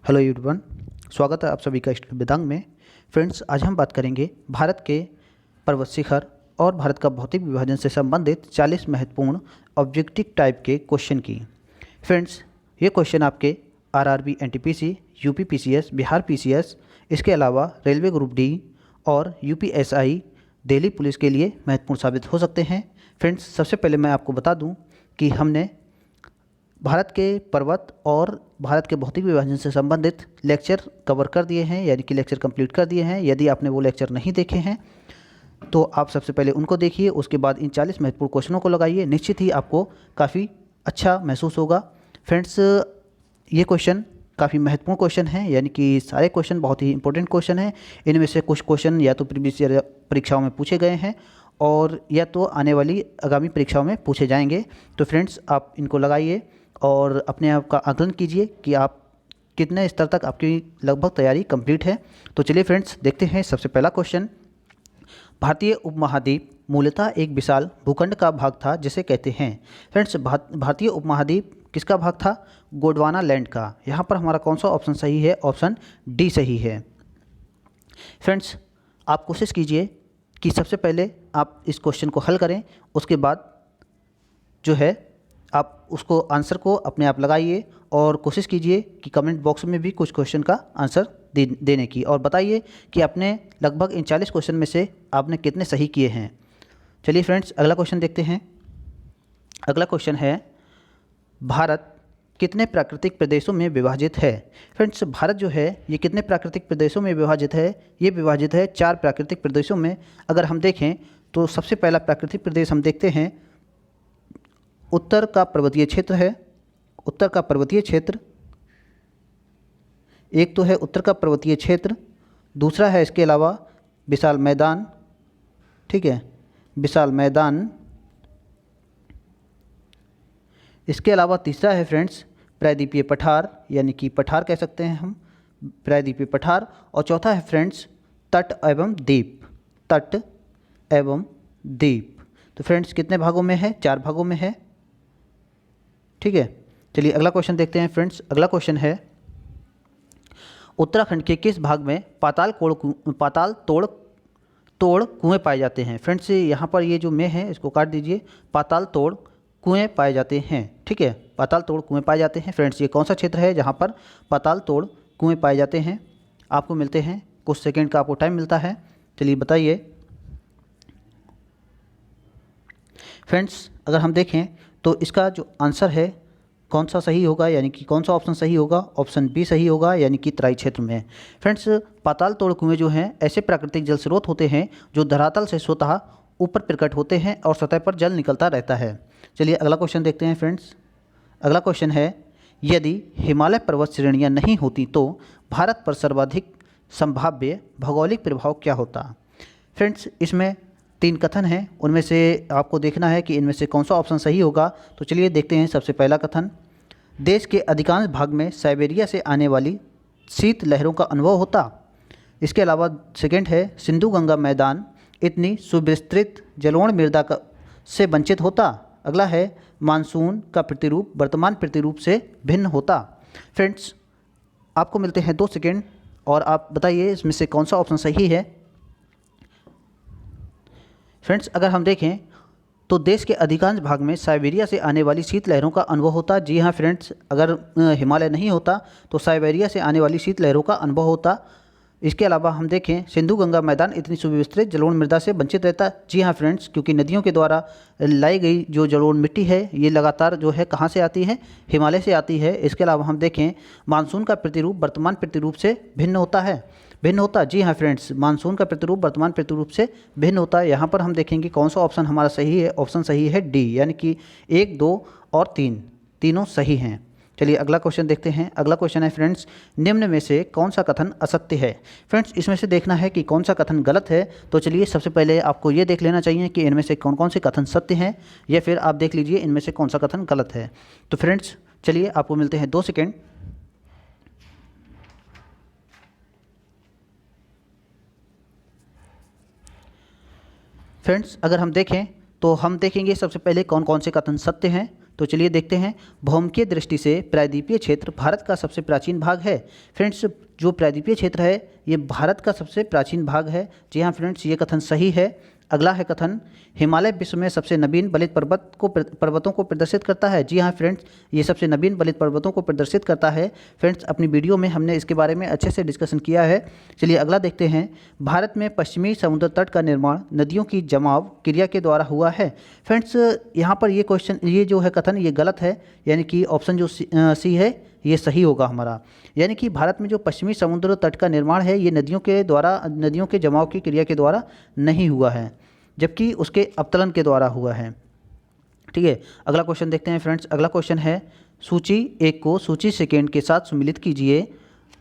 Hello everyone, स्वागत है आप सभी का स्टडी वेदांग में। फ्रेंड्स, आज हम बात करेंगे भारत के पर्वत शिखर और भारत का भौतिक विभाजन से संबंधित 40 महत्वपूर्ण ऑब्जेक्टिव टाइप के क्वेश्चन की। फ्रेंड्स, ये क्वेश्चन आपके RRB, NTPC, UP PCS, Bihar PCS, इसके अलावा रेलवे ग्रुप डी और यूपीएसआई, दिल्ली पुलिस के लिए महत्वपूर्ण साबित हो सकते हैं। फ्रेंड्स, सबसे पहले मैं आपको बता दूँ कि हमने भारत के पर्वत और भारत के भौतिक विभाजन से संबंधित लेक्चर कवर कर दिए हैं, यानी कि लेक्चर कंप्लीट कर दिए हैं। यदि आपने वो लेक्चर नहीं देखे हैं तो आप सबसे पहले उनको देखिए, उसके बाद इन 40 महत्वपूर्ण क्वेश्चनों को लगाइए। निश्चित ही आपको काफ़ी अच्छा महसूस होगा। फ्रेंड्स, ये क्वेश्चन काफ़ी महत्वपूर्ण क्वेश्चन हैं, यानी कि सारे क्वेश्चन बहुत ही इंपॉर्टेंट क्वेश्चन हैं। इनमें से कुछ क्वेश्चन या तो प्रीवियस ईयर परीक्षाओं में पूछे गए हैं और या तो आने वाली आगामी परीक्षाओं में पूछे जाएंगे। तो फ्रेंड्स, आप इनको लगाइए और अपने आप का आकलन कीजिए कि आप कितने स्तर तक आपकी लगभग तैयारी कंप्लीट है। तो चलिए फ्रेंड्स, देखते हैं सबसे पहला क्वेश्चन। भारतीय उपमहाद्वीप मूलतः एक विशाल भूखंड का भाग था जिसे कहते हैं। फ्रेंड्स, भारतीय उपमहाद्वीप किसका भाग था? गोंडवाना लैंड का। यहाँ पर हमारा कौन सा ऑप्शन सही है? ऑप्शन डी सही है। फ्रेंड्स, आप कोशिश कीजिए कि सबसे पहले आप इस क्वेश्चन को हल करें, उसके बाद जो है आप उसको आंसर को अपने आप लगाइए और कोशिश कीजिए कि कमेंट बॉक्स में भी कुछ क्वेश्चन का आंसर देने की, और बताइए कि आपने लगभग इन 40 क्वेश्चन में से आपने कितने सही किए हैं। चलिए फ्रेंड्स, अगला क्वेश्चन देखते हैं। अगला क्वेश्चन है, भारत कितने प्राकृतिक प्रदेशों में विभाजित है? फ्रेंड्स, भारत जो है ये कितने प्राकृतिक प्रदेशों में विभाजित है? ये विभाजित है 4 प्राकृतिक प्रदेशों में। अगर हम देखें तो सबसे पहला प्राकृतिक प्रदेश हम देखते हैं उत्तर का पर्वतीय क्षेत्र है। उत्तर का पर्वतीय क्षेत्र, एक तो है उत्तर का पर्वतीय क्षेत्र, दूसरा है इसके अलावा विशाल मैदान। ठीक है, विशाल मैदान। इसके अलावा तीसरा है फ्रेंड्स प्रायद्वीपीय पठार, यानी कि पठार कह सकते हैं हम, प्रायद्वीपीय पठार। और चौथा है फ्रेंड्स तट एवं द्वीप। तट एवं द्वीप। तो फ्रेंड्स, कितने भागों में है? 4 भागों में है। ठीक है, चलिए अगला क्वेश्चन देखते हैं। फ्रेंड्स, अगला क्वेश्चन है, उत्तराखंड के किस भाग में पाताल तोड़ कुएं पाए जाते हैं? फ्रेंड्स, यहाँ पर ये जो में है इसको काट दीजिए। पाताल तोड़ कुएं पाए जाते हैं। ठीक है, पाताल तोड़ कुएं पाए जाते हैं। फ्रेंड्स, ये कौन सा क्षेत्र है जहाँ पर पाताल तोड़ कुएं पाए जाते हैं? आपको मिलते हैं कुछ सेकेंड का, आपको टाइम मिलता है। चलिए बताइए। फ्रेंड्स, अगर हम देखें तो इसका जो आंसर है कौन सा सही होगा, यानी कि कौन सा ऑप्शन सही होगा? ऑप्शन बी सही होगा, यानी कि तराई क्षेत्र में। फ्रेंड्स, पाताल तोड़ कुएं जो हैं ऐसे प्राकृतिक जल स्रोत होते हैं जो धरातल से स्वतः ऊपर प्रकट होते हैं और सतह पर जल निकलता रहता है। चलिए अगला क्वेश्चन देखते हैं। फ्रेंड्स, अगला क्वेश्चन है, यदि हिमालय पर्वत श्रेणियाँ नहीं होती तो भारत पर सर्वाधिक संभाव्य भौगोलिक प्रभाव क्या होता? फ्रेंड्स, इसमें 3 कथन हैं, उनमें से आपको देखना है कि इनमें से कौन सा ऑप्शन सही होगा। तो चलिए देखते हैं। सबसे पहला कथन, देश के अधिकांश भाग में साइबेरिया से आने वाली शीत लहरों का अनुभव होता। इसके अलावा सेकंड है, सिंधु गंगा मैदान इतनी सुविस्तृत जलोढ़ मृदा से वंचित होता। अगला है, मानसून का प्रतिरूप वर्तमान प्रतिरूप से भिन्न होता। फ्रेंड्स, आपको मिलते हैं 2 सेकेंड और आप बताइए इसमें से कौन सा ऑप्शन सही है। फ्रेंड्स, अगर हम देखें तो देश के अधिकांश भाग में साइबेरिया से आने वाली शीत लहरों का अनुभव होता। जी हाँ फ्रेंड्स, अगर हिमालय नहीं होता तो साइबेरिया से आने वाली शीत लहरों का अनुभव होता। इसके अलावा हम देखें, सिंधु गंगा मैदान इतनी सुविस्तृत जलोढ़ मृदा से वंचित रहता। जी हाँ फ्रेंड्स, क्योंकि नदियों के द्वारा लाई गई जो जलोढ़ मिट्टी है ये लगातार जो है कहाँ से आती है? हिमालय से आती है। इसके अलावा हम देखें, मानसून का प्रतिरूप वर्तमान प्रतिरूप से भिन्न होता है। भिन्न होता, जी हाँ फ्रेंड्स, मानसून का प्रतिरूप वर्तमान प्रतिरूप से भिन्न होता है। यहाँ पर हम देखेंगे कौन सा ऑप्शन हमारा सही है। ऑप्शन सही है डी, यानी कि 1, 2 और 3 तीनों सही हैं। चलिए अगला क्वेश्चन देखते हैं। अगला क्वेश्चन है फ्रेंड्स, निम्न में से कौन सा कथन असत्य है? फ्रेंड्स, इसमें से देखना है कि कौन सा कथन गलत है। तो चलिए सबसे पहले आपको ये देख लेना चाहिए कि इनमें से कौन कौन से कथन सत्य हैं, या फिर आप देख लीजिए इनमें से कौन सा कथन गलत है। तो फ्रेंड्स चलिए, आपको मिलते हैं 2 सेकेंड। फ्रेंड्स, अगर हम देखें तो हम देखेंगे सबसे पहले कौन कौन से कथन सत्य हैं। तो चलिए देखते हैं। भौमिकीय दृष्टि से प्रायद्वीपीय क्षेत्र भारत का सबसे प्राचीन भाग है। फ्रेंड्स, जो प्रायद्वीपीय क्षेत्र है ये भारत का सबसे प्राचीन भाग है। जी हाँ फ्रेंड्स, ये कथन सही है। अगला है कथन, हिमालय विश्व में सबसे नवीन बलित पर्वतों को प्रदर्शित करता है। जी हाँ फ्रेंड्स, ये सबसे नवीन बलित पर्वतों को प्रदर्शित करता है। फ्रेंड्स, अपनी वीडियो में हमने इसके बारे में अच्छे से डिस्कशन किया है। चलिए अगला देखते हैं। भारत में पश्चिमी समुद्र तट का निर्माण नदियों की जमाव क्रिया के द्वारा हुआ है। फ्रेंड्स, यहाँ पर ये जो है कथन ये गलत है, यानी कि ऑप्शन जो सी है ये सही होगा हमारा। यानी कि भारत में जो पश्चिमी समुद्र तट का निर्माण है ये नदियों के जमाव की क्रिया के द्वारा नहीं हुआ है, जबकि उसके अवतरण के द्वारा हुआ है। ठीक है, अगला क्वेश्चन देखते हैं फ्रेंड्स। अगला क्वेश्चन है, सूची 1 को सूची सेकेंड के साथ सम्मिलित कीजिए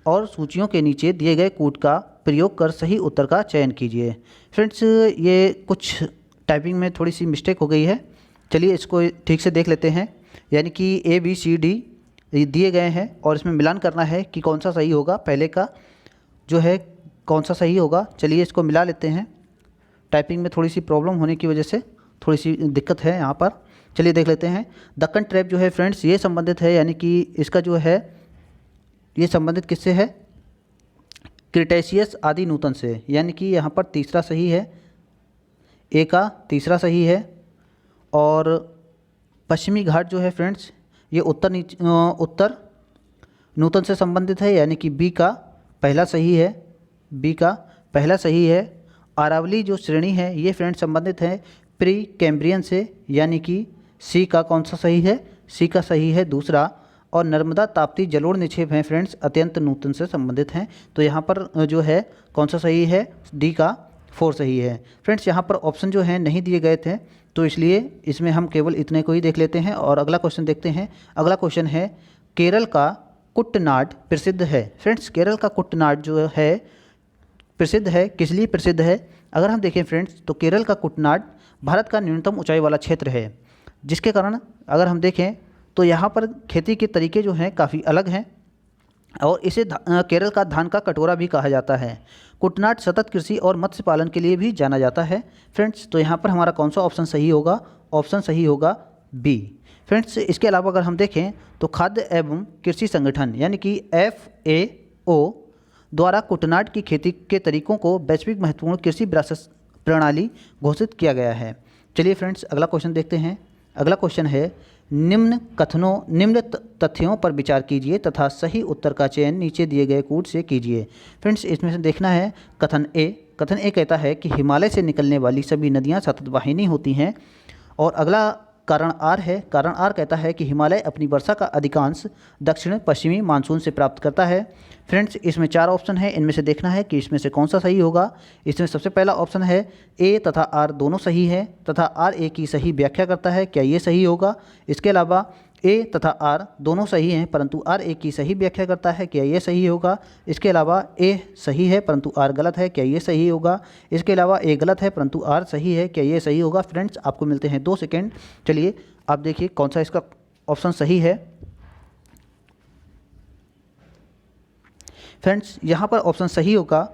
और सूचियों के नीचे दिए गए कूट का प्रयोग कर सही उत्तर का चयन कीजिए। फ्रेंड्स, ये कुछ टाइपिंग में थोड़ी सी मिस्टेक हो गई है, चलिए इसको ठीक से देख लेते हैं। यानी कि ABCD दिए गए हैं और इसमें मिलान करना है कि कौन सा सही होगा, पहले का जो है कौन सा सही होगा। चलिए इसको मिला लेते हैं। टाइपिंग में थोड़ी सी प्रॉब्लम होने की वजह से थोड़ी सी दिक्कत है यहाँ पर। चलिए देख लेते हैं। दक्कन ट्रैप जो है फ्रेंड्स ये संबंधित है, यानी कि इसका जो है ये संबंधित किससे है, क्रिटेशियस आदि नूतन से, यानी कि यहाँ पर तीसरा सही है, ए का तीसरा सही है। और पश्चिमी घाट जो है फ्रेंड्स ये उत्तर नूतन से संबंधित है, यानी कि बी का पहला सही है, बी का पहला सही है। अरावली जो श्रेणी है ये फ्रेंड्स संबंधित है प्री कैम्ब्रियन से, यानी कि सी का कौन सा सही है, सी का सही है दूसरा। और नर्मदा ताप्ती जलोढ़ निक्षेप हैं फ्रेंड्स अत्यंत नूतन से संबंधित हैं, तो यहाँ पर जो है कौन सा सही है, डी का 4 सही है। फ्रेंड्स, यहाँ पर ऑप्शन जो हैं नहीं दिए गए थे, तो इसलिए इसमें हम केवल इतने को ही देख लेते हैं और अगला क्वेश्चन देखते हैं। अगला क्वेश्चन है, केरल का कुट्टनाड प्रसिद्ध है। फ्रेंड्स, केरल का कुट्टनाड जो है प्रसिद्ध है, किस लिए प्रसिद्ध है? अगर हम देखें फ्रेंड्स तो केरल का कुट्टनाड भारत का न्यूनतम ऊंचाई वाला क्षेत्र है, जिसके कारण अगर हम देखें तो यहाँ पर खेती के तरीके जो हैं काफ़ी अलग हैं और इसे केरल का धान का कटोरा भी कहा जाता है। कुटनाड सतत कृषि और मत्स्य पालन के लिए भी जाना जाता है। फ्रेंड्स, तो यहाँ पर हमारा कौन सा ऑप्शन सही होगा? ऑप्शन सही होगा बी। फ्रेंड्स, इसके अलावा अगर हम देखें तो खाद्य एवं कृषि संगठन यानी कि FAO द्वारा कुटनाड की खेती के तरीकों को वैश्विक महत्वपूर्ण कृषि विरासत प्रणाली घोषित किया गया है। चलिए फ्रेंड्स, अगला क्वेश्चन देखते हैं। अगला क्वेश्चन है, निम्न तथ्यों पर विचार कीजिए तथा सही उत्तर का चयन नीचे दिए गए कूट से कीजिए। फ्रेंड्स, इसमें से देखना है कथन ए कहता है कि हिमालय से निकलने वाली सभी नदियां सतत वाहिनी होती हैं। और अगला कारण आर है। कारण आर कहता है कि हिमालय अपनी वर्षा का अधिकांश दक्षिण पश्चिमी मानसून से प्राप्त करता है। फ्रेंड्स, इसमें 4 ऑप्शन है, इनमें से देखना है कि इसमें से कौन सा सही होगा। इसमें सबसे पहला ऑप्शन है ए तथा आर दोनों सही है तथा आर ए की सही व्याख्या करता है, क्या ये सही होगा? इसके अलावा ए तथा आर दोनों सही हैं परंतु आर ए की सही व्याख्या करता है, क्या ये सही होगा? इसके अलावा ए सही है परंतु आर गलत है, क्या ये सही होगा? इसके अलावा ए गलत है परंतु आर सही है, क्या ये सही होगा? फ्रेंड्स, आपको मिलते हैं 2 सेकेंड। चलिए आप देखिए कौन सा इसका ऑप्शन सही है। फ्रेंड्स, यहाँ पर ऑप्शन सही होगा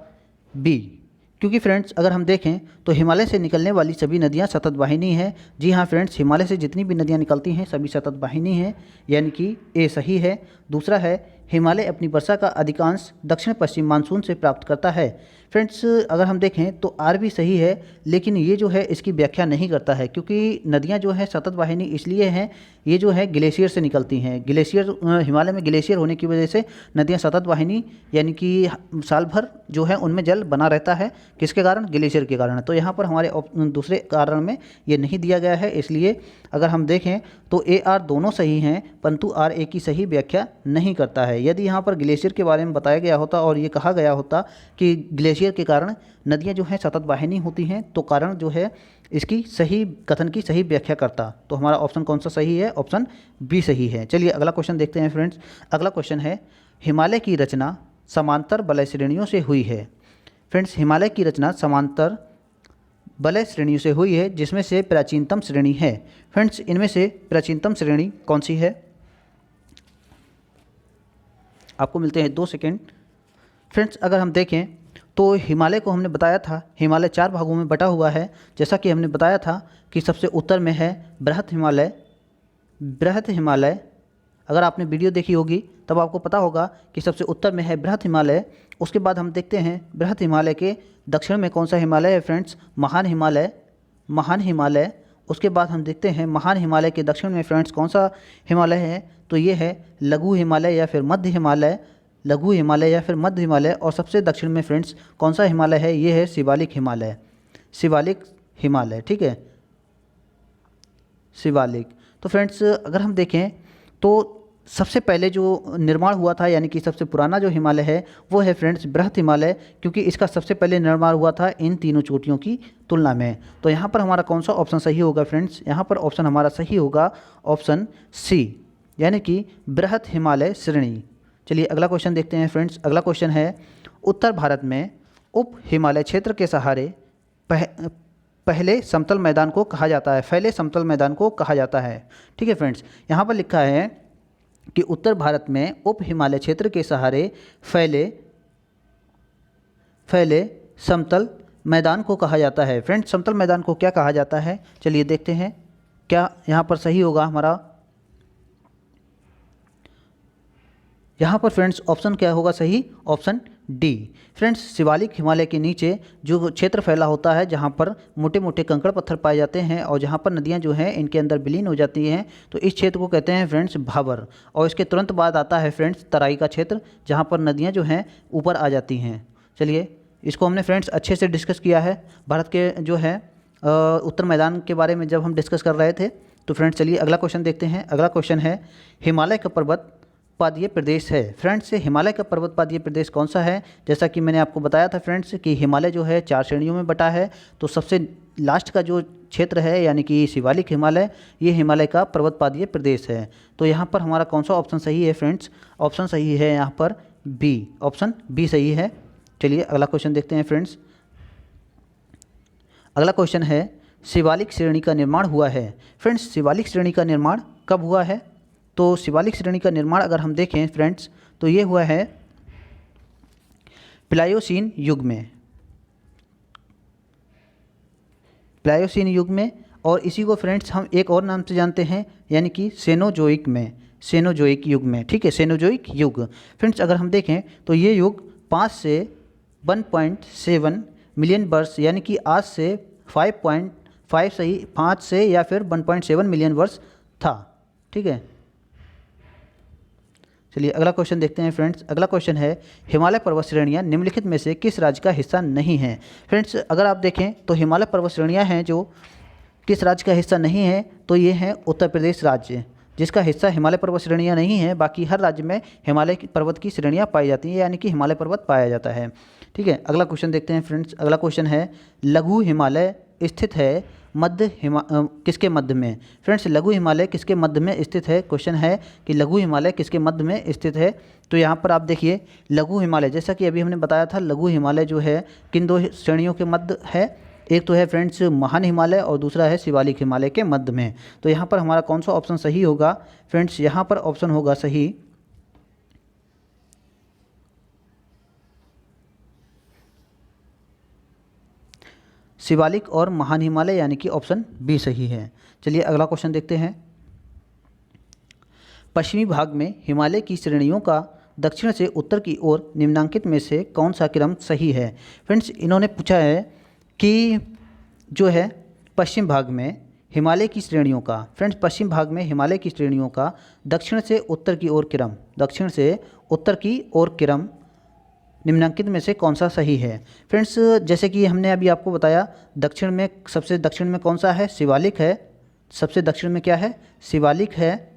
बी, क्योंकि फ्रेंड्स अगर हम देखें तो हिमालय से निकलने वाली सभी नदियाँ सतत वाहिनी हैं। जी हाँ फ्रेंड्स, हिमालय से जितनी भी नदियाँ निकलती हैं सभी सतत वाहिनी हैं, यानी कि ए सही है। दूसरा है, हिमालय अपनी वर्षा का अधिकांश दक्षिण पश्चिम मानसून से प्राप्त करता है। फ्रेंड्स, अगर हम देखें तो आर भी सही है, लेकिन ये जो है इसकी व्याख्या नहीं करता है, क्योंकि नदियाँ जो है सतत वाहिनी इसलिए हैं, ये जो है ग्लेशियर से निकलती हैं। ग्लेशियर हिमालय में ग्लेशियर होने की वजह से नदियाँ सतत वाहिनी यानी कि साल भर जो है उनमें जल बना रहता है। किसके कारण? ग्लेशियर के कारण। तो यहाँ पर हमारे दूसरे कारण में ये नहीं दिया गया है, इसलिए अगर हम देखें तो ए आर दोनों सही हैं परंतु आर ए की सही व्याख्या नहीं करता है। यदि यहाँ पर ग्लेशियर के बारे में बताया गया होता और ये कहा गया होता कि ग्लेशियर के कारण नदियाँ जो हैं सतत वाहिनी होती हैं, तो कारण जो है इसकी सही कथन की सही व्याख्या करता। तो हमारा ऑप्शन कौन सा सही है? ऑप्शन बी सही है। चलिए अगला क्वेश्चन देखते हैं फ्रेंड्स। अगला क्वेश्चन है, हिमालय की रचना समांतर वलय श्रेणियों से हुई है। फ्रेंड्स, हिमालय की रचना समांतर वलय श्रेणियों से हुई है, जिसमें से प्राचीनतम श्रेणी है। फ्रेंड्स, इनमें से प्राचीनतम श्रेणी कौन सी है? आपको मिलते हैं 2 सेकेंड। फ्रेंड्स, अगर हम देखें तो हिमालय को हमने बताया था, हिमालय 4 भागों में बटा हुआ है। जैसा कि हमने बताया था कि सबसे उत्तर में है बृहत हिमालय, बृहत हिमालय, अगर आपने वीडियो देखी होगी तब आपको पता होगा कि सबसे उत्तर में है बृहत हिमालय। उसके बाद हम देखते हैं बृहत हिमालय के दक्षिण में कौन सा हिमालय है फ्रेंड्स, महान हिमालय, महान हिमालय। उसके बाद हम देखते हैं महान हिमालय के दक्षिण में फ्रेंड्स कौन सा हिमालय है, तो ये है लघु हिमालय या फिर मध्य हिमालय, लघु हिमालय या फिर मध्य हिमालय। और सबसे दक्षिण में फ्रेंड्स कौन सा हिमालय है, ये है शिवालिक हिमालय, शिवालिक हिमालय, ठीक है, शिवालिक। तो फ्रेंड्स अगर हम देखें तो सबसे पहले जो निर्माण हुआ था यानी कि सबसे पुराना जो हिमालय है वो है फ्रेंड्स बृहत हिमालय, क्योंकि इसका सबसे पहले निर्माण हुआ था इन तीनों चोटियों की तुलना में। तो यहाँ पर हमारा कौन सा ऑप्शन सही होगा फ्रेंड्स, यहाँ पर ऑप्शन हमारा सही होगा ऑप्शन सी, यानी कि बृहत हिमालय श्रेणी। चलिए अगला क्वेश्चन देखते हैं फ्रेंड्स। अगला क्वेश्चन है उत्तर भारत में उप हिमालय क्षेत्र के सहारे पहले समतल मैदान को कहा जाता है, फैले समतल मैदान को कहा जाता है। ठीक है फ्रेंड्स, यहाँ पर लिखा है कि उत्तर भारत में उप हिमालय क्षेत्र के सहारे फैले समतल मैदान को कहा जाता है। फ्रेंड्स समतल मैदान को क्या कहा जाता है, चलिए देखते हैं क्या यहाँ पर सही होगा हमारा। यहाँ पर फ्रेंड्स ऑप्शन क्या होगा सही, option D. Friends Shivalik Himalaya के नीचे जो क्षेत्र फैला होता है जहाँ पर मोटे मोटे कंकड़ पत्थर पाए जाते हैं और जहाँ पर नदियाँ जो हैं इनके अंदर विलीन हो जाती हैं, तो इस क्षेत्र को कहते हैं फ्रेंड्स भाबर। और इसके तुरंत बाद आता है फ्रेंड्स तराई का क्षेत्र, जहाँ पर नदियाँ जो हैं ऊपर आ जाती हैं। चलिए इसको हमने फ्रेंड्स अच्छे से डिस्कस किया है भारत के जो है उत्तर मैदान के बारे में जब हम डिस्कस कर रहे थे। तो फ्रेंड्स चलिए अगला क्वेश्चन देखते हैं। अगला क्वेश्चन है हिमालय का पर्वत पादीय प्रदेश है। फ्रेंड्स हिमालय का पर्वत पादीय प्रदेश कौन सा है, जैसा कि मैंने आपको बताया था फ्रेंड्स कि हिमालय जो है 4 श्रेणियों में बटा है। तो सबसे लास्ट का जो क्षेत्र है यानी कि शिवालिक हिमालय, ये हिमालय का पर्वत पादीय प्रदेश है। तो यहाँ पर हमारा कौन सा ऑप्शन सही है फ्रेंड्स, ऑप्शन सही है यहाँ पर बी, ऑप्शन बी सही है। चलिए अगला क्वेश्चन देखते हैं फ्रेंड्स। अगला क्वेश्चन है शिवालिक श्रेणी का निर्माण हुआ है। फ्रेंड्स शिवालिक श्रेणी का निर्माण कब हुआ है, तो शिवालिक श्रेणी का निर्माण अगर हम देखें फ्रेंड्स तो ये हुआ है प्लायोसीन युग में, प्लायोसीन युग में। और इसी को फ्रेंड्स हम एक और नाम से जानते हैं यानी कि सेनोजोइक में, सेनोजोइक युग में। ठीक है, सेनोजोइक युग। फ्रेंड्स अगर हम देखें तो ये युग 5 से 1.7 मिलियन वर्ष यानी कि आज से 5.5 सही 5 से या फिर 1.7 मिलियन वर्ष था। ठीक है, चलिए अगला क्वेश्चन देखते हैं फ्रेंड्स। अगला क्वेश्चन है हिमालय पर्वत श्रेणियाँ निम्नलिखित में से किस राज्य का हिस्सा नहीं हैं। फ्रेंड्स अगर आप देखें तो हिमालय पर्वत श्रेणियाँ हैं जो किस राज्य का हिस्सा नहीं है, तो ये है उत्तर प्रदेश राज्य, जिसका हिस्सा हिमालय पर्वत श्रेणियाँ नहीं है। बाकी हर राज्य में हिमालय पर्वत की श्रेणियाँ पाई जाती हैं यानी कि हिमालय पर्वत पाया जाता है। ठीक है, अगला क्वेश्चन देखते हैं फ्रेंड्स। अगला क्वेश्चन है लघु हिमालय स्थित है किसके मध्य में। फ्रेंड्स लघु हिमालय किसके मध्य में स्थित है, क्वेश्चन है कि लघु हिमालय किसके मध्य में स्थित है। तो यहाँ पर आप देखिए लघु हिमालय, जैसा कि अभी हमने बताया था लघु हिमालय जो है किन 2 श्रेणियों के मध्य है, एक तो है फ्रेंड्स महान हिमालय और दूसरा है शिवालिक हिमालय के मध्य में। तो यहाँ पर हमारा कौन सा ऑप्शन सही होगा फ्रेंड्स, यहाँ पर ऑप्शन होगा सही शिवालिक और महान हिमालय यानी कि ऑप्शन बी सही है। चलिए अगला क्वेश्चन देखते हैं। पश्चिमी भाग में हिमालय की श्रेणियों का दक्षिण से उत्तर की ओर निम्नांकित में से कौन सा क्रम सही है। फ्रेंड्स इन्होंने पूछा है कि जो है पश्चिम भाग में हिमालय की श्रेणियों का, फ्रेंड्स पश्चिम भाग में हिमालय की श्रेणियों का दक्षिण से उत्तर की ओर क्रम, दक्षिण से उत्तर की ओर क्रम निम्नांकित में से कौन सा सही है। फ्रेंड्स जैसे कि हमने अभी आपको बताया दक्षिण में सबसे दक्षिण में कौन सा है, शिवालिक है। सबसे दक्षिण में क्या है, शिवालिक है।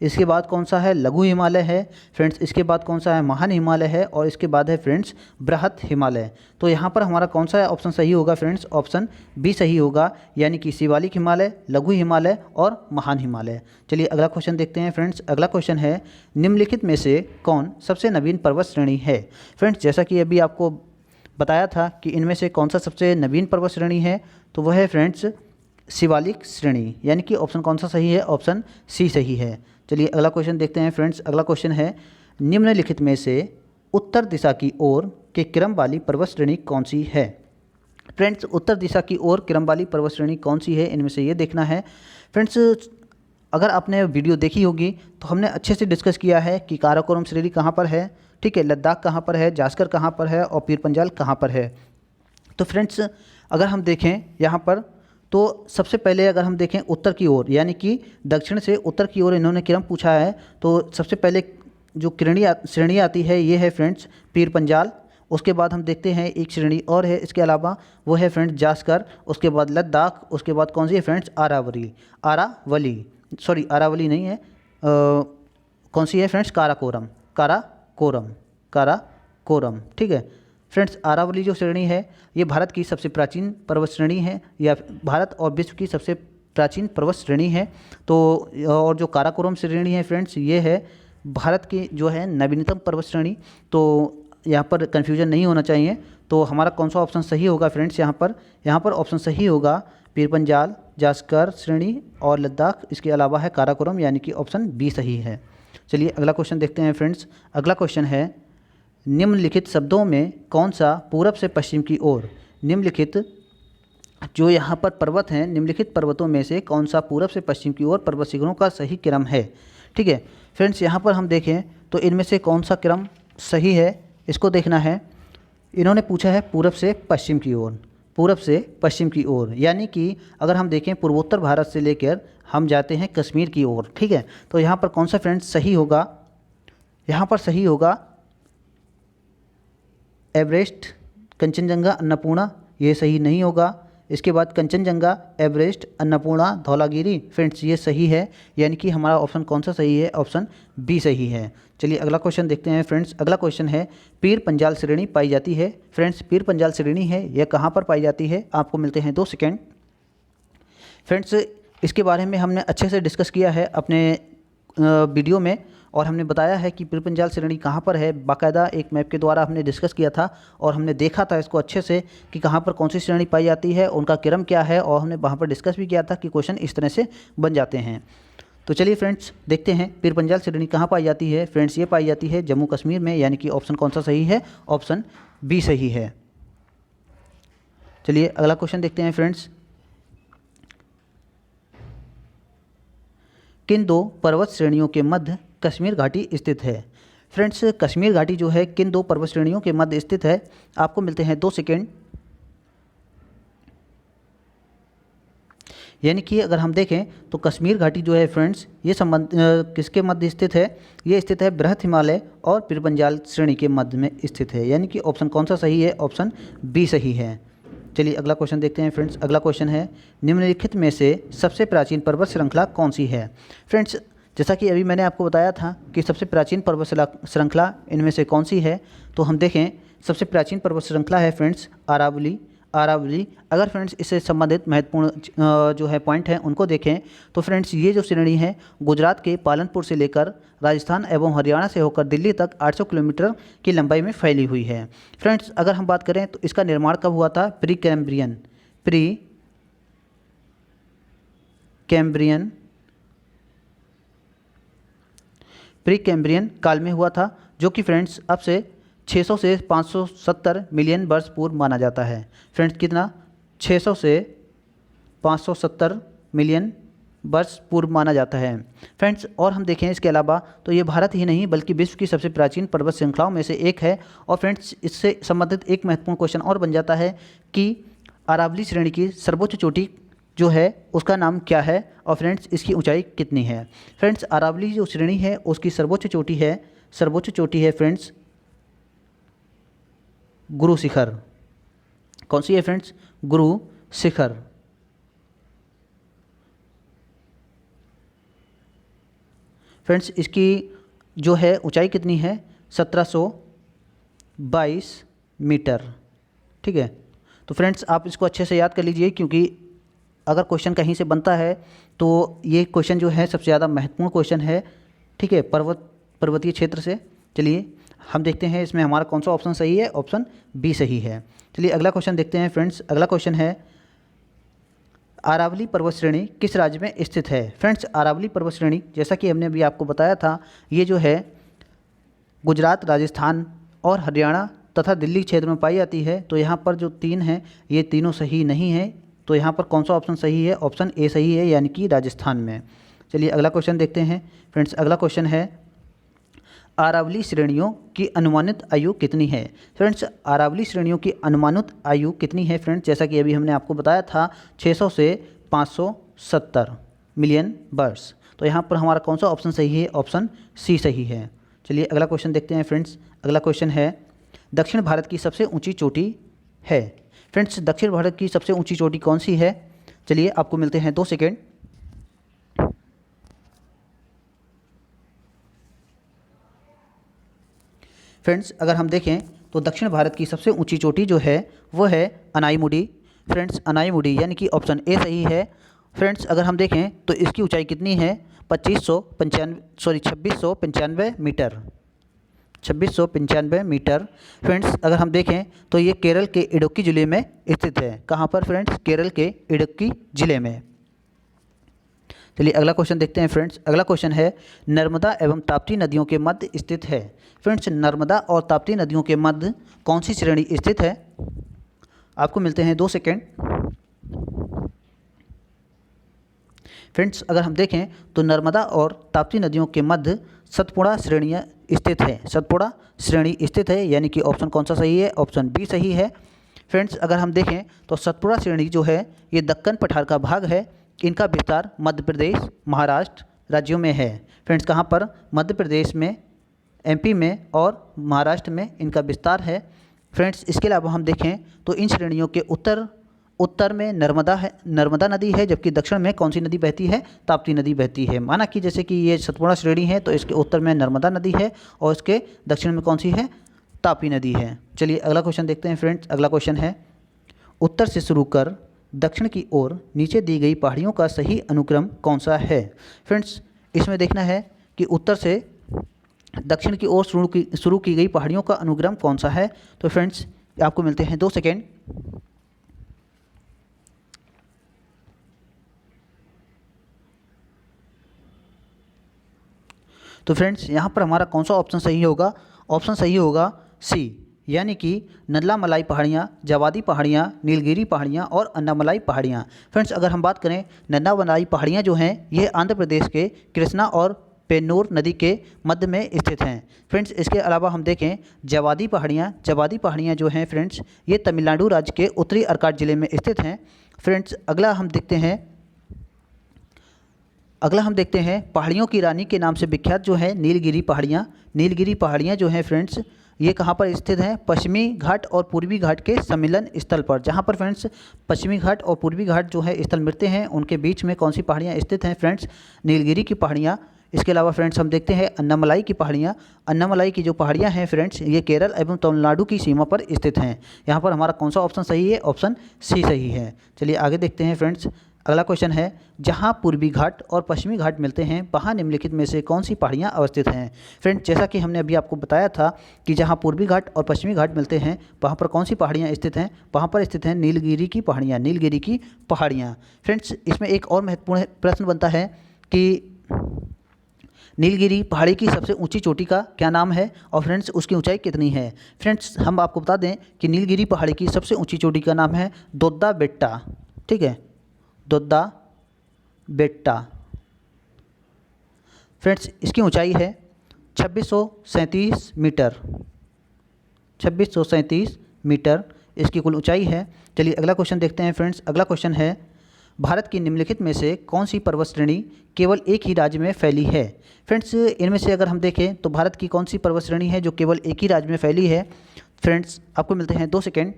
इसके बाद कौन सा है, लघु हिमालय है। फ्रेंड्स इसके बाद कौन सा है, महान हिमालय है। और इसके बाद है फ्रेंड्स बृहत हिमालय। तो यहाँ पर हमारा कौन सा ऑप्शन सही होगा फ्रेंड्स, ऑप्शन बी सही होगा यानी कि शिवालिक हिमालय, लघु हिमालय और महान हिमालय। चलिए अगला क्वेश्चन देखते हैं फ्रेंड्स। अगला क्वेश्चन है निम्नलिखित में से कौन सबसे नवीन पर्वत श्रेणी है। फ्रेंड्स जैसा कि अभी आपको बताया था कि इनमें से कौन सा सबसे नवीन पर्वत श्रेणी है, तो वह है फ्रेंड्स शिवालिक श्रेणी यानी कि ऑप्शन कौन सा सही है, ऑप्शन सी सही है। चलिए अगला क्वेश्चन देखते हैं फ्रेंड्स। अगला क्वेश्चन है निम्नलिखित में से उत्तर दिशा की ओर के क्रम वाली पर्वत श्रेणी कौन सी है। फ्रेंड्स उत्तर दिशा की ओर क्रम वाली पर्वत श्रेणी कौन सी है, इनमें से ये देखना है। फ्रेंड्स अगर आपने वीडियो देखी होगी तो हमने अच्छे से डिस्कस किया है कि काराकोरम श्रेणी कहाँ पर है, ठीक है, लद्दाख कहाँ पर है, जास्कर कहाँ पर है और पीर पंजाल कहाँ पर है। तो फ्रेंड्स अगर हम देखें यहाँ पर, तो सबसे पहले अगर हम देखें उत्तर की ओर, यानी कि दक्षिण से उत्तर की ओर इन्होंने क्रम पूछा है, तो सबसे पहले जो श्रेणी आती है ये है फ्रेंड्स पीर पंजाल। उसके बाद हम देखते हैं एक श्रेणी और है इसके अलावा, वो है फ्रेंड्स जास्कर। उसके बाद लद्दाख, उसके बाद कौन सी है फ्रेंड्स, आरावली नहीं है, कौन सी है फ्रेंड्स, काराकोरम, ठीक है फ्रेंड्स। आरावली जो श्रेणी है ये भारत की सबसे प्राचीन पर्वत श्रेणी है, या भारत और विश्व की सबसे प्राचीन पर्वत श्रेणी है। तो और जो काराकोरम श्रेणी है फ्रेंड्स ये है भारत की जो है नवीनतम पर्वत श्रेणी। तो यहाँ पर कन्फ्यूजन नहीं होना चाहिए। तो हमारा कौन सा ऑप्शन सही होगा फ्रेंड्स, यहाँ पर ऑप्शन सही होगा पीर पंजाल, जास्कर श्रेणी और लद्दाख, इसके अलावा है काराकोरम, यानी कि ऑप्शन बी सही है। चलिए अगला क्वेश्चन देखते हैं फ्रेंड्स। अगला क्वेश्चन है निम्नलिखित शब्दों में कौन सा पूरब से पश्चिम की ओर, निम्नलिखित जो यहाँ पर पर्वत हैं, निम्नलिखित पर्वतों में से कौन सा पूरब से पश्चिम की ओर पर्वत शिखरों का सही क्रम है, ठीक है फ्रेंड्स। यहाँ पर हम देखें तो इनमें से कौन सा क्रम सही है इसको देखना है। इन्होंने पूछा है पूरब से पश्चिम की ओर, पूरब से पश्चिम की ओर, यानी कि अगर हम देखें पूर्वोत्तर भारत से लेकर हम जाते हैं कश्मीर की ओर, ठीक है। तो यहाँ पर कौन सा फ्रेंड्स सही होगा, यहाँ पर सही होगा एवरेस्ट, कंचनजंगा, अन्नपूर्णा, ये सही नहीं होगा। इसके बाद कंचनजंगा, एवरेस्ट, अन्नपूर्णा, धौलागिरी, फ्रेंड्स ये सही है, यानी कि हमारा ऑप्शन कौन सा सही है, ऑप्शन बी सही है। चलिए अगला क्वेश्चन देखते हैं फ्रेंड्स। अगला क्वेश्चन है पीर पंजाल श्रेणी पाई जाती है, फ्रेंड्स पीर पंजाल श्रेणी है यह कहाँ पर पाई जाती है, आपको मिलते हैं 2 सेकेंड। फ्रेंड्स इसके बारे में हमने अच्छे से डिस्कस किया है अपने वीडियो में, और हमने बताया है कि पीर पंजाल श्रेणी कहाँ पर है, बाकायदा एक मैप के द्वारा हमने डिस्कस किया था और हमने देखा था इसको अच्छे से कि कहाँ पर कौन सी श्रेणी पाई जाती है, उनका क्रम क्या है, और हमने वहाँ पर डिस्कस भी किया था कि क्वेश्चन इस तरह से बन जाते हैं। तो चलिए फ्रेंड्स देखते हैं पीर पंजाल श्रेणी कहाँ पाई जाती है। फ्रेंड्स ये पाई जाती है जम्मू कश्मीर में, यानी कि ऑप्शन कौन सा सही है, ऑप्शन बी सही है। चलिए अगला क्वेश्चन देखते हैं फ्रेंड्स। किन 2 पर्वत श्रेणियों के मध्य कश्मीर घाटी स्थित है, फ्रेंड्स कश्मीर घाटी जो है किन 2 पर्वत श्रेणियों के मध्य स्थित है, आपको मिलते हैं 2 सेकेंड। यानी कि अगर हम देखें तो कश्मीर घाटी जो है फ्रेंड्स ये किसके मध्य स्थित है, ये स्थित है बृहत हिमालय और पीर पंजाल श्रेणी के मध्य में स्थित है, यानी कि ऑप्शन कौन सा सही है, ऑप्शन बी सही है। चलिए अगला क्वेश्चन देखते हैं फ्रेंड्स। अगला क्वेश्चन है निम्नलिखित में से सबसे प्राचीन पर्वत श्रृंखला कौन सी है। फ्रेंड्स जैसा कि अभी मैंने आपको बताया था कि सबसे प्राचीन पर्वत श्रृंखला इनमें से कौन सी है, तो हम देखें सबसे प्राचीन पर्वत श्रृंखला है फ्रेंड्स आरावली। अगर फ्रेंड्स इससे संबंधित महत्वपूर्ण जो है पॉइंट हैं उनको देखें तो फ्रेंड्स ये जो श्रेणी है गुजरात के पालनपुर से लेकर राजस्थान एवं हरियाणा से होकर दिल्ली तक 800 किलोमीटर की लंबाई में फैली हुई है। फ्रेंड्स अगर हम बात करें तो इसका निर्माण कब हुआ था, प्री कैम्ब्रियन काल में हुआ था, जो कि फ्रेंड्स अब से 600 से 570 मिलियन वर्ष पूर्व माना जाता है। फ्रेंड्स कितना, 600 से 570 मिलियन वर्ष पूर्व माना जाता है फ्रेंड्स। और हम देखें इसके अलावा तो ये भारत ही नहीं बल्कि विश्व की सबसे प्राचीन पर्वत श्रृंखलाओं में से एक है। और फ्रेंड्स इससे संबंधित एक महत्वपूर्ण क्वेश्चन और बन जाता है कि अरावली श्रेणी की सर्वोच्च चोटी जो है उसका नाम क्या है और फ्रेंड्स इसकी ऊंचाई कितनी है। फ्रेंड्स अरावली जो श्रेणी है उसकी सर्वोच्च चोटी है फ्रेंड्स गुरु शिखर। कौन सी है फ्रेंड्स, गुरु शिखर। फ्रेंड्स इसकी जो है ऊंचाई कितनी है, 1722 मीटर, ठीक है। तो फ्रेंड्स आप इसको अच्छे से याद कर लीजिए, क्योंकि अगर क्वेश्चन कहीं से बनता है तो ये क्वेश्चन जो है सबसे ज़्यादा महत्वपूर्ण क्वेश्चन है, ठीक है, पर्वतीय क्षेत्र से। चलिए हम देखते हैं इसमें हमारा कौन सा ऑप्शन सही है, ऑप्शन बी सही है। चलिए अगला क्वेश्चन देखते हैं फ्रेंड्स। अगला क्वेश्चन है अरावली पर्वत श्रेणी किस राज्य में स्थित है। फ्रेंड्स अरावली पर्वत श्रेणी जैसा कि हमने अभी आपको बताया था ये जो है गुजरात, राजस्थान और हरियाणा तथा दिल्ली क्षेत्र में पाई जाती है। तो यहाँ पर जो 3 हैं ये तीनों सही नहीं है, तो यहाँ पर कौन सा ऑप्शन सही है, ऑप्शन ए सही है, यानी कि राजस्थान में। चलिए अगला क्वेश्चन देखते हैं फ्रेंड्स। अगला क्वेश्चन है अरावली श्रेणियों की अनुमानित आयु कितनी है। फ्रेंड्स अरावली श्रेणियों की अनुमानित आयु कितनी है फ्रेंड्स, जैसा कि अभी हमने आपको बताया था 600 से 570 मिलियन वर्ष। तो यहाँ पर हमारा कौन सा ऑप्शन सही है, ऑप्शन सी सही है। चलिए अगला क्वेश्चन देखते हैं फ्रेंड्स। अगला क्वेश्चन है दक्षिण भारत की सबसे ऊंची चोटी है। फ्रेंड्स दक्षिण भारत की सबसे ऊंची चोटी कौन सी है। चलिए आपको मिलते हैं 2 सेकेंड। फ्रेंड्स अगर हम देखें तो दक्षिण भारत की सबसे ऊंची चोटी जो है वो है अनाईमुडी। फ्रेंड्स अनाईमुडी यानी कि ऑप्शन ए सही है। फ्रेंड्स अगर हम देखें तो इसकी ऊंचाई कितनी है, 2695 मीटर, 2695 मीटर। फ्रेंड्स अगर हम देखें तो ये केरल के इडुक्की ज़िले में स्थित है। कहाँ पर फ्रेंड्स, केरल के इडुक्की ज़िले में। चलिए अगला क्वेश्चन देखते हैं फ्रेंड्स। अगला क्वेश्चन है नर्मदा एवं ताप्ती नदियों के मध्य स्थित है। फ्रेंड्स नर्मदा और ताप्ती नदियों के मध्य कौन सी श्रेणी स्थित है। आपको मिलते हैं 2 सेकेंड। फ्रेंड्स अगर हम देखें तो नर्मदा और ताप्ती नदियों के मध्य सतपुड़ा श्रेणियाँ स्थित है, सतपुड़ा श्रेणी स्थित है, यानी कि ऑप्शन कौन सा सही है, ऑप्शन बी सही है। फ्रेंड्स अगर हम देखें तो सतपुड़ा श्रेणी जो है ये दक्कन पठार का भाग है। इनका विस्तार मध्य प्रदेश, महाराष्ट्र राज्यों में है। फ्रेंड्स कहाँ पर, मध्य प्रदेश में, एमपी में और महाराष्ट्र में इनका विस्तार है। फ्रेंड्स इसके अलावा हम देखें तो इन श्रेणियों के उत्तर में नर्मदा नदी है, जबकि दक्षिण में कौन सी नदी बहती है, ताप्ती नदी बहती है। माना कि जैसे कि ये सतपुड़ा श्रेणी है तो इसके उत्तर में नर्मदा नदी है और इसके दक्षिण में कौन सी है, ताप्ती नदी है। चलिए अगला क्वेश्चन देखते हैं फ्रेंड्स। अगला क्वेश्चन है उत्तर से शुरू कर दक्षिण की ओर नीचे दी गई पहाड़ियों का सही अनुक्रम कौन सा है। फ्रेंड्स इसमें देखना है कि उत्तर से दक्षिण की ओर शुरू की गई पहाड़ियों का अनुक्रम कौन सा है। तो फ्रेंड्स आपको मिलते हैं 2 सेकेंड। तो फ्रेंड्स यहाँ पर हमारा कौन सा ऑप्शन सही होगा, ऑप्शन सही होगा सी, यानी कि नल्लामलाई पहाड़ियाँ, जवादी पहाड़ियाँ, नीलगिरी पहाड़ियाँ और अन्नामलाई पहाड़ियाँ। फ्रेंड्स अगर हम बात करें नल्लामलाई पहाड़ियाँ जो हैं ये आंध्र प्रदेश के कृष्णा और पेन्नूर नदी के मध्य में स्थित हैं। फ्रेंड्स इसके अलावा हम देखें जवादी पहाड़ियाँ जो हैं फ्रेंड्स ये तमिलनाडु राज्य के उत्तरी अर्काट ज़िले में स्थित हैं। फ्रेंड्स अगला हम देखते हैं पहाड़ियों की रानी के नाम से विख्यात जो है नीलगिरी पहाड़ियाँ जो हैं फ्रेंड्स ये कहाँ पर स्थित हैं, पश्चिमी घाट और पूर्वी घाट के सम्मिलन स्थल पर। जहाँ पर फ्रेंड्स पश्चिमी घाट और पूर्वी घाट जो है स्थल मिलते हैं उनके बीच में कौन सी पहाड़ियाँ स्थित हैं फ्रेंड्स, नीलगिरी की पहाड़ियाँ। इसके अलावा फ्रेंड्स हम देखते हैं अन्नामलाई की पहाड़ियाँ। अन्नामलाई की जो पहाड़ियाँ हैं फ्रेंड्स ये केरल एवं तमिलनाडु की सीमा पर स्थित हैं। यहाँ पर हमारा कौन सा ऑप्शन सही है, ऑप्शन सी सही है। चलिए आगे देखते हैं फ्रेंड्स। अगला क्वेश्चन है जहाँ पूर्वी घाट और पश्चिमी घाट मिलते हैं वहाँ निम्नलिखित में से कौन सी पहाड़ियाँ अवस्थित हैं। फ्रेंड्स जैसा कि हमने अभी आपको बताया था कि जहाँ पूर्वी घाट और पश्चिमी घाट मिलते हैं वहाँ पर कौन सी पहाड़ियाँ स्थित हैं, वहाँ पर स्थित हैं नीलगिरी की पहाड़ियाँ। फ्रेंड्स इसमें एक और महत्वपूर्ण प्रश्न बनता है कि नीलगिरी पहाड़ी की सबसे ऊंची चोटी का क्या नाम है और फ्रेंड्स उसकी ऊंचाई कितनी है। फ्रेंड्स हम आपको बता दें कि नीलगिरी पहाड़ी की सबसे ऊंची चोटी का नाम है दोद्दा बेट्टा। ठीक है, दोद्दा बेट्टा। फ्रेंड्स इसकी ऊंचाई है 2637 मीटर, 2637 मीटर इसकी कुल ऊंचाई है। चलिए अगला क्वेश्चन देखते हैं फ्रेंड्स। अगला क्वेश्चन है भारत की निम्नलिखित में से कौन सी पर्वत श्रेणी केवल एक ही राज्य में फैली है। फ्रेंड्स इनमें से अगर हम देखें तो भारत की कौन सी पर्वत श्रेणी है जो केवल एक ही राज्य में फैली है। फ्रेंड्स आपको मिलते हैं 2 सेकेंड।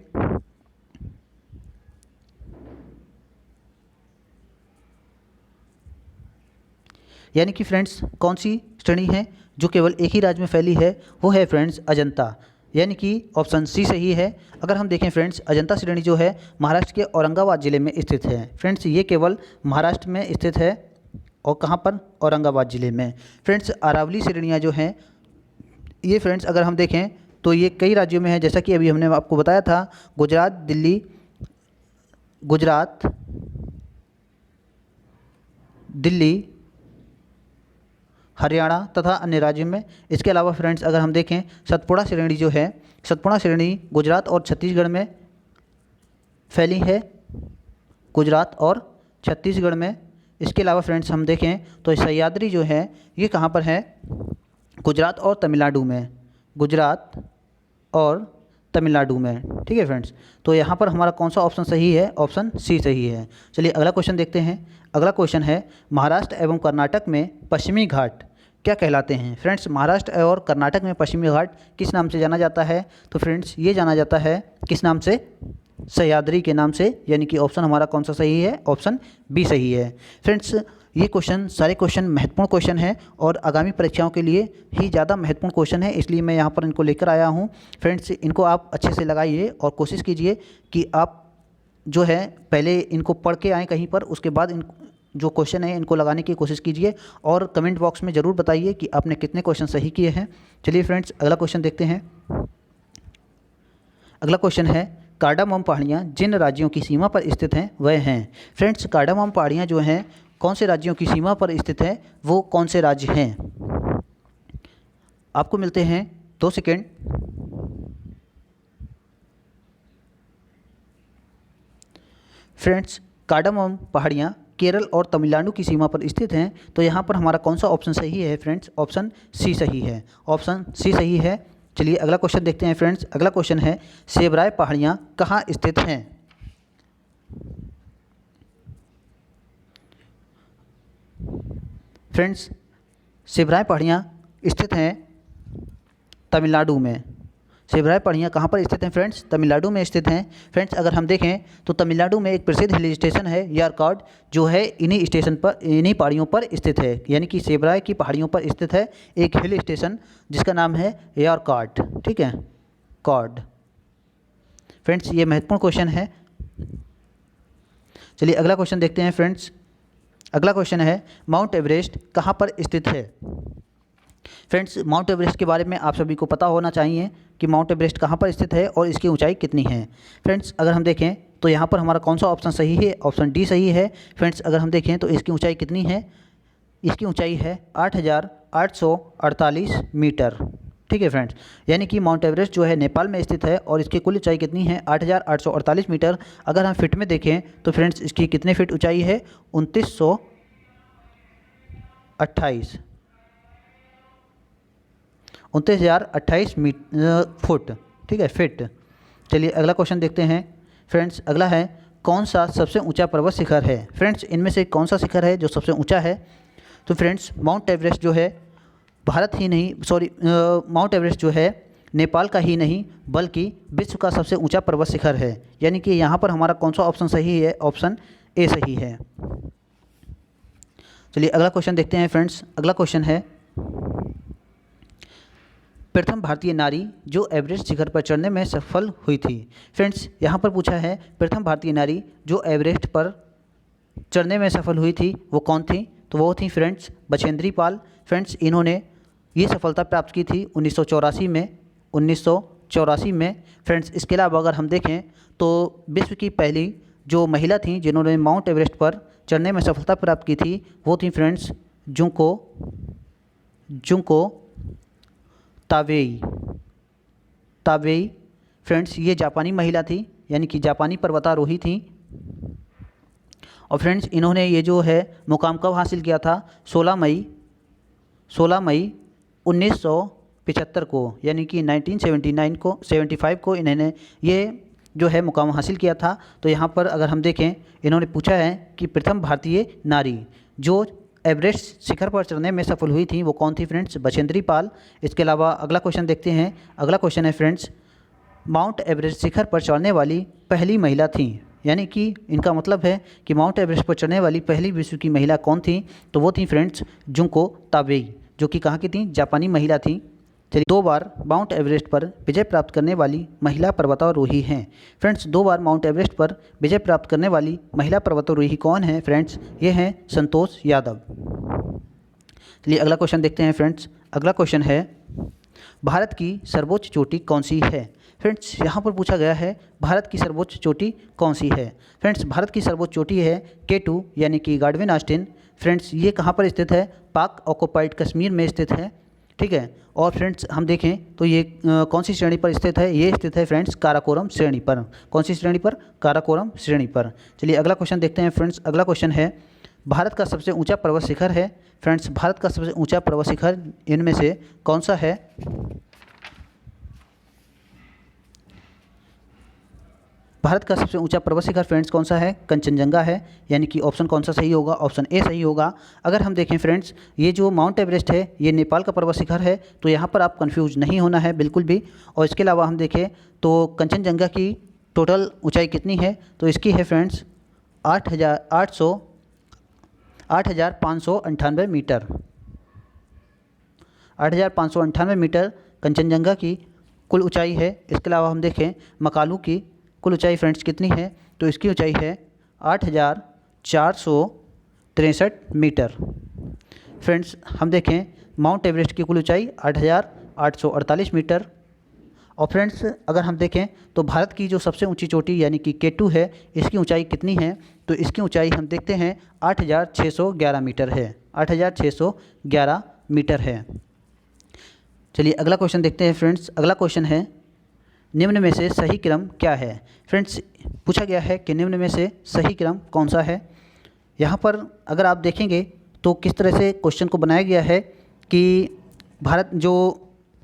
यानी कि फ्रेंड्स कौन सी श्रेणी है जो केवल एक ही राज्य में फैली है, वो है फ्रेंड्स अजंता, यानी कि ऑप्शन सी सही है। अगर हम देखें फ्रेंड्स अजंता श्रेणी जो है महाराष्ट्र के औरंगाबाद ज़िले में स्थित है। फ्रेंड्स ये केवल महाराष्ट्र में स्थित है और कहाँ पर, औरंगाबाद ज़िले में। फ्रेंड्स अरावली श्रेणियाँ जो हैं ये फ्रेंड्स अगर हम देखें तो ये कई राज्यों में है, जैसा कि अभी हमने आपको बताया था गुजरात, दिल्ली, हरियाणा तथा अन्य राज्यों में। इसके अलावा फ्रेंड्स अगर हम देखें सतपुड़ा श्रेणी जो है, सतपुड़ा श्रेणी गुजरात और छत्तीसगढ़ में फैली है, गुजरात और छत्तीसगढ़ में इसके अलावा फ्रेंड्स हम देखें तो सह्याद्री जो है ये कहाँ पर है, गुजरात और तमिलनाडु में, गुजरात और तमिलनाडु में। ठीक है फ्रेंड्स, तो यहाँ पर हमारा कौन सा ऑप्शन सही है, ऑप्शन सी सही है। चलिए अगला क्वेश्चन देखते हैं। अगला क्वेश्चन है महाराष्ट्र एवं कर्नाटक में पश्चिमी घाट क्या कहलाते हैं। फ्रेंड्स महाराष्ट्र और कर्नाटक में पश्चिमी घाट किस नाम से जाना जाता है, तो फ्रेंड्स ये जाना जाता है किस नाम से, सह्याद्री के नाम से, यानी कि ऑप्शन हमारा कौन सा सही है, ऑप्शन बी सही है। फ्रेंड्स ये क्वेश्चन, सारे क्वेश्चन महत्वपूर्ण क्वेश्चन है और आगामी परीक्षाओं के लिए ही ज़्यादा महत्वपूर्ण क्वेश्चन है, इसलिए मैं यहाँ पर इनको लेकर आया हूँ। फ्रेंड्स इनको आप अच्छे से लगाइए और कोशिश कीजिए कि आप जो है पहले इनको पढ़ के आएँ कहीं पर, उसके बाद इन जो क्वेश्चन है इनको लगाने की कोशिश कीजिए और कमेंट बॉक्स में ज़रूर बताइए कि आपने कितने क्वेश्चन सही किए हैं। चलिए फ्रेंड्स अगला क्वेश्चन देखते हैं। अगला क्वेश्चन है कार्डामम पहाड़ियाँ जिन राज्यों की सीमा पर स्थित हैं वह हैं। फ्रेंड्स कार्डामम पहाड़ियाँ जो हैं कौन से राज्यों की सीमा पर स्थित है, वो कौन से राज्य हैं। आपको मिलते हैं 2 सेकेंड। फ्रेंड्स कार्डामम पहाड़ियाँ केरल और तमिलनाडु की सीमा पर स्थित हैं, तो यहाँ पर हमारा कौन सा ऑप्शन सही है फ्रेंड्स, ऑप्शन सी सही है, ऑप्शन सी सही है। चलिए अगला क्वेश्चन देखते हैं फ्रेंड्स। अगला क्वेश्चन है सेबराय पहाड़ियाँ कहाँ स्थित हैं। फ्रेंड्स सेबराय पहाड़ियाँ स्थित हैं तमिलनाडु में। सेबराय पहाड़ियाँ कहाँ पर स्थित हैं फ्रेंड्स, तमिलनाडु में स्थित हैं। फ्रेंड्स अगर हम देखें तो तमिलनाडु में एक प्रसिद्ध हिल स्टेशन है यारकाड, जो है इन्हीं स्टेशन पर, इन्हीं पहाड़ियों पर स्थित है, यानी कि सेबराय की पहाड़ियों पर स्थित है एक हिल स्टेशन जिसका नाम है यारकाड। ठीक है, कॉड। फ्रेंड्स ये महत्वपूर्ण क्वेश्चन है। चलिए अगला क्वेश्चन देखते हैं फ्रेंड्स। अगला क्वेश्चन है माउंट एवरेस्ट कहाँ पर स्थित है। फ्रेंड्स माउंट एवरेस्ट के बारे में आप सभी को पता होना चाहिए कि माउंट एवरेस्ट कहाँ पर स्थित है और इसकी ऊंचाई कितनी है। फ्रेंड्स अगर हम देखें तो यहाँ पर हमारा कौन सा ऑप्शन सही है, ऑप्शन डी सही है। फ्रेंड्स अगर हम देखें तो इसकी ऊंचाई कितनी है, इसकी ऊंचाई है 8,848 मीटर। ठीक है फ्रेंड्स, यानी कि माउंट एवरेस्ट जो है नेपाल में स्थित है और इसकी कुल ऊंचाई कितनी है, 8,848 मीटर। अगर हम फिट में देखें तो फ्रेंड्स इसकी कितने फिट ऊंचाई है, 2928 29,028 फुट। ठीक है, फिट। चलिए अगला क्वेश्चन देखते हैं फ्रेंड्स। अगला है कौन सा सबसे ऊंचा पर्वत शिखर है। फ्रेंड्स इनमें से कौन सा शिखर है जो सबसे ऊंचा है, तो फ्रेंड्स माउंट एवरेस्ट जो है भारत ही नहीं, माउंट एवरेस्ट जो है नेपाल का ही नहीं बल्कि विश्व का सबसे ऊंचा पर्वत शिखर है, यानी कि यहाँ पर हमारा कौन सा ऑप्शन सही है, ऑप्शन ए सही है। चलिए अगला क्वेश्चन देखते हैं फ्रेंड्स। अगला क्वेश्चन है प्रथम भारतीय नारी जो एवरेस्ट शिखर पर चढ़ने में सफल हुई थी। फ्रेंड्स यहाँ पर पूछा है प्रथम भारतीय नारी जो एवरेस्ट पर चढ़ने में सफल हुई थी वो कौन थी, तो वो थी फ्रेंड्स बछेंद्री पाल। फ्रेंड्स इन्होंने ये सफलता प्राप्त की थी 1984 में। फ्रेंड्स इसके अलावा अगर हम देखें तो विश्व की पहली जो महिला थी जिन्होंने माउंट एवरेस्ट पर चढ़ने में सफलता प्राप्त की थी वो थी फ्रेंड्स जुंको ताबेई। फ्रेंड्स ये जापानी महिला थी, यानी कि जापानी पर्वतारोही थी। और फ्रेंड्स इन्होंने ये जो है मुकाम कब हासिल किया था, 16 मई 1975 को, यानी कि 1975 को इन्होंने ये जो है मुकाम हासिल किया था। तो यहाँ पर अगर हम देखें इन्होंने पूछा है कि प्रथम भारतीय नारी जो एवरेस्ट शिखर पर चढ़ने में सफल हुई थी वो कौन थी फ्रेंड्स, बछेंद्री पाल। इसके अलावा अगला क्वेश्चन देखते हैं। अगला क्वेश्चन है फ्रेंड्स माउंट एवरेस्ट शिखर पर चढ़ने वाली पहली महिला थी, यानी कि इनका मतलब है कि माउंट एवरेस्ट पर चढ़ने वाली पहली विश्व की महिला कौन थी, तो वो थी फ्रेंड्स जुंको ताबेई, जो कि कहाँ की थी, जापानी महिला थी। चलिए 2 बार माउंट एवरेस्ट पर विजय प्राप्त करने वाली महिला पर्वतारोही हैं। फ्रेंड्स 2 बार माउंट एवरेस्ट पर विजय प्राप्त करने वाली महिला पर्वतारोही कौन है फ्रेंड्स, ये हैं संतोष यादव। चलिए अगला क्वेश्चन देखते हैं फ्रेंड्स। अगला क्वेश्चन है भारत की सर्वोच्च चोटी कौन सी है। फ्रेंड्स यहाँ पर पूछा गया है भारत की सर्वोच्च चोटी कौन सी है। फ्रेंड्स भारत की सर्वोच्च चोटी है K2 यानी कि गार्डविन ऑस्टिन। फ्रेंड्स ये कहाँ पर स्थित है, पाक ऑक्युपाइड कश्मीर में स्थित है। ठीक है, और फ्रेंड्स हम देखें तो ये कौन सी श्रेणी पर स्थित है, ये स्थित है फ्रेंड्स काराकोरम श्रेणी पर। कौन सी श्रेणी पर, काराकोरम श्रेणी पर। चलिए अगला क्वेश्चन देखते हैं फ्रेंड्स। अगला क्वेश्चन है भारत का सबसे ऊंचा पर्वत शिखर है। फ्रेंड्स, भारत का सबसे ऊंचा पर्वत शिखर इनमें से कौन सा है? भारत का सबसे ऊंचा पर्वत शिखर फ्रेंड्स कौन सा है? कंचनजंगा है। यानी कि ऑप्शन कौन सा सही होगा? ऑप्शन ए सही होगा। अगर हम देखें फ्रेंड्स, ये जो माउंट एवरेस्ट है ये नेपाल का पर्वत शिखर है, तो यहाँ पर आप कंफ्यूज नहीं होना है बिल्कुल भी। और इसके अलावा हम देखें तो कंचनजंगा की टोटल ऊंचाई कितनी है? तो इसकी है फ्रेंड्स 8,598 मीटर। 8,598 मीटर कंचनजंगा की कुल ऊंचाई है। इसके अलावा हम देखें मकालू की कुल ऊंचाई फ्रेंड्स कितनी है? तो इसकी ऊंचाई है 8,463 मीटर। फ्रेंड्स, हम देखें माउंट एवरेस्ट की कुल ऊंचाई 8,848 मीटर। और फ्रेंड्स, अगर हम देखें तो भारत की जो सबसे ऊंची चोटी यानी कि K2 है, इसकी ऊंचाई कितनी है? तो इसकी ऊंचाई हम देखते हैं 8,611 मीटर है। 8,611 मीटर है। चलिए अगला क्वेश्चन देखते हैं फ्रेंड्स। अगला क्वेश्चन है, निम्न में से सही क्रम क्या है? फ्रेंड्स, पूछा गया है कि निम्न में से सही क्रम कौन सा है। यहाँ पर अगर आप देखेंगे तो किस तरह से क्वेश्चन को बनाया गया है कि भारत जो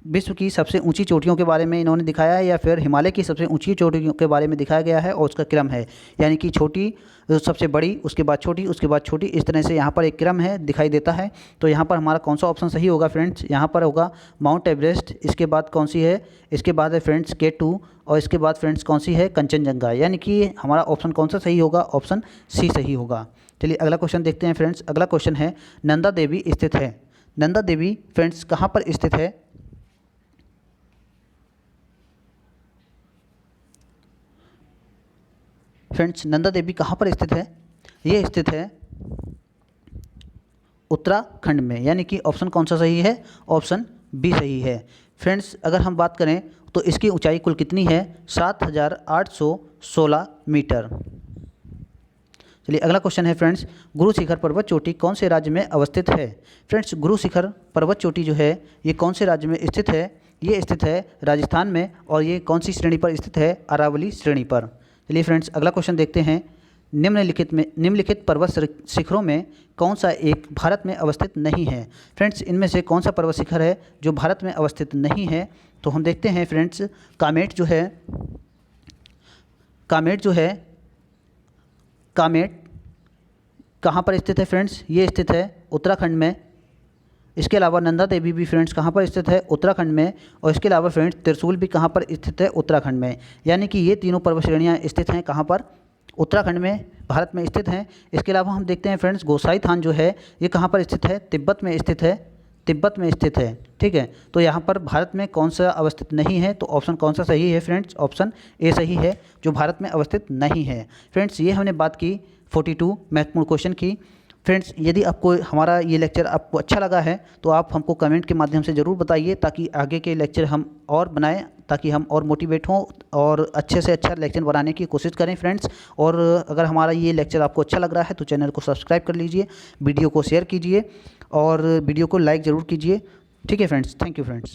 विश्व की सबसे ऊंची चोटियों के बारे में इन्होंने दिखाया है, या फिर हिमालय की सबसे ऊंची चोटियों के बारे में दिखाया गया है और उसका क्रम है। यानी कि छोटी सबसे बड़ी, उसके बाद छोटी, उसके बाद छोटी, इस तरह से यहाँ पर एक क्रम है दिखाई देता है। तो यहाँ पर हमारा कौन सा ऑप्शन सही होगा फ्रेंड्स? यहाँ पर होगा माउंट एवरेस्ट। इसके बाद कौन सी है? इसके बाद है फ्रेंड्स K2। और इसके बाद फ्रेंड्स कौन सी है? कंचनजंगा। यानी कि हमारा ऑप्शन कौन सा सही होगा? ऑप्शन सी सही होगा। चलिए अगला क्वेश्चन देखते हैं फ्रेंड्स। अगला क्वेश्चन है, नंदा देवी स्थित है। नंदा देवी फ्रेंड्स कहाँ पर स्थित है? फ्रेंड्स, नंदा देवी कहाँ पर स्थित है? ये स्थित है उत्तराखंड में। यानी कि ऑप्शन कौन सा सही है? ऑप्शन बी सही है। फ्रेंड्स, अगर हम बात करें तो इसकी ऊंचाई कुल कितनी है? 7,816 मीटर। चलिए अगला क्वेश्चन है फ्रेंड्स, गुरु शिखर पर्वत चोटी कौन से राज्य में अवस्थित है? फ्रेंड्स, गुरु शिखर पर्वत चोटी जो है ये कौन से राज्य में स्थित है? ये स्थित है राजस्थान में। और ये कौन सी श्रेणी पर स्थित है? अरावली श्रेणी पर। चलिए फ्रेंड्स अगला क्वेश्चन देखते हैं, निम्नलिखित पर्वत शिखरों में कौन सा एक भारत में अवस्थित नहीं है? फ्रेंड्स, इनमें से कौन सा पर्वत शिखर है जो भारत में अवस्थित नहीं है? तो हम देखते हैं फ्रेंड्स, कामेट कहाँ पर स्थित है फ्रेंड्स? ये स्थित है उत्तराखंड में। इसके अलावा नंदा देवी भी फ्रेंड्स कहाँ पर स्थित है? उत्तराखंड में। और इसके अलावा फ्रेंड्स त्रिशूल भी कहाँ पर स्थित है? उत्तराखंड में। यानी कि ये तीनों पर्वत श्रेणियाँ स्थित हैं कहाँ पर? उत्तराखंड में, भारत में स्थित हैं। इसके अलावा हम देखते हैं फ्रेंड्स, गोसाई थान जो है ये कहाँ पर स्थित है? तिब्बत में स्थित है। तिब्बत में स्थित है। ठीक है, तो यहाँ पर भारत में कौन सा अवस्थित नहीं है? तो ऑप्शन कौन सा सही है फ्रेंड्स? ऑप्शन ए सही है, जो भारत में अवस्थित नहीं है। फ्रेंड्स, ये हमने बात की 42 महत्वपूर्ण क्वेश्चन की। फ्रेंड्स, यदि आपको हमारा ये लेक्चर आपको अच्छा लगा है तो आप हमको कमेंट के माध्यम से ज़रूर बताइए, ताकि आगे के लेक्चर हम और बनाएं, ताकि हम और मोटिवेट हों और अच्छे से अच्छा लेक्चर बनाने की कोशिश करें फ्रेंड्स। और अगर हमारा ये लेक्चर आपको अच्छा लग रहा है तो चैनल को सब्सक्राइब कर लीजिए, वीडियो को शेयर कीजिए और वीडियो को लाइक ज़रूर कीजिए। ठीक है फ्रेंड्स, थैंक यू फ्रेंड्स।